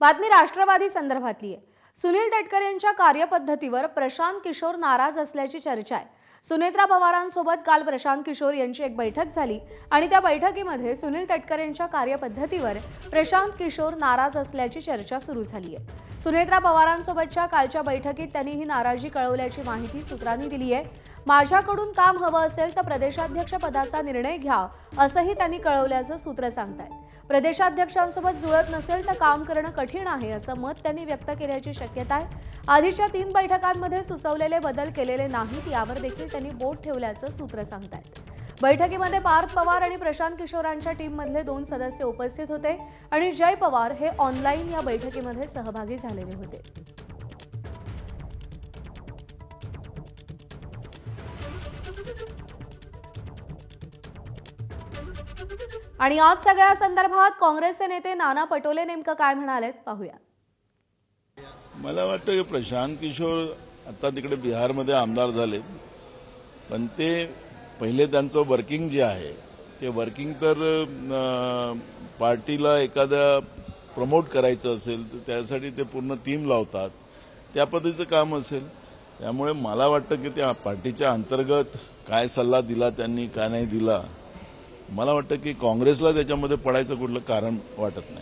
बातमी राष्ट्रवादी संदर्भातली आहे। सुनील तटकरेंच्या कार्यपद्धतीवर प्रशांत किशोर नाराज असल्याची चर्चा आहे। सुनेत्रा पवारांसोबत काल प्रशांत किशोर यांची एक बैठक झाली आणि त्या बैठकीमध्ये सुनील तटकरेंच्या कार्यपद्धतीवर प्रशांत किशोर नाराज असल्याची चर्चा सुरू झाली आहे। सुनेत्रा पवारांसोबतच्या कालच्या बैठकीत त्यांनी ही नाराजी कळवल्याची माहिती सूत्रांनी दिली आहे। माझ्याकडून काम हवं असेल तर प्रदेशाध्यक्ष पदाचा निर्णय घ्या असंही त्यांनी कळवल्याचं सूत्र सांगतायत। प्रदेशाध्यक्षांसोबत जुळत नसेल तर काम करणं कठीण आहे असं मत त्यांनी व्यक्त केल्याची शक्यता आहे। आधीच्या 3 बैठकांमध्ये सुचवलेले बदल केलेले नाहीत यावर देखील त्यांनी बोट ठेवल्याचं सूत्र सांगतायत। बैठकीमध्ये पार्थ पवार आणि प्रशांत किशोरांच्या टीममधले 2 सदस्य उपस्थित होते आणि जय पवार हे ऑनलाईन या बैठकीमध्ये सहभागी झालेले होते। आणि आज सगळ्या संदर्भात काँग्रेसचे नेते नाना पटोले नेमकं काय म्हणालेत पाहूया। मला वाटतं की प्रशांत किशोर आता तिकडे बिहारमध्ये आमदार झाले, पण ते पहिले त्यांचं वर्किंग जे आहे ते वर्किंग तर पार्टीला एखाद्या प्रमोट करायचं असेल तर त्यासाठी ते पूर्ण टीम लावतात, त्या पद्धतीचं काम असेल। त्यामुळे मला वाटतं की त्या पार्टीच्या अंतर्गत काय सल्ला दिला त्यांनी, काय नाही दिला, मला वाटतं की काँग्रेसला त्याच्यामध्ये पडायचं कुठलं कारण वाटत नाही।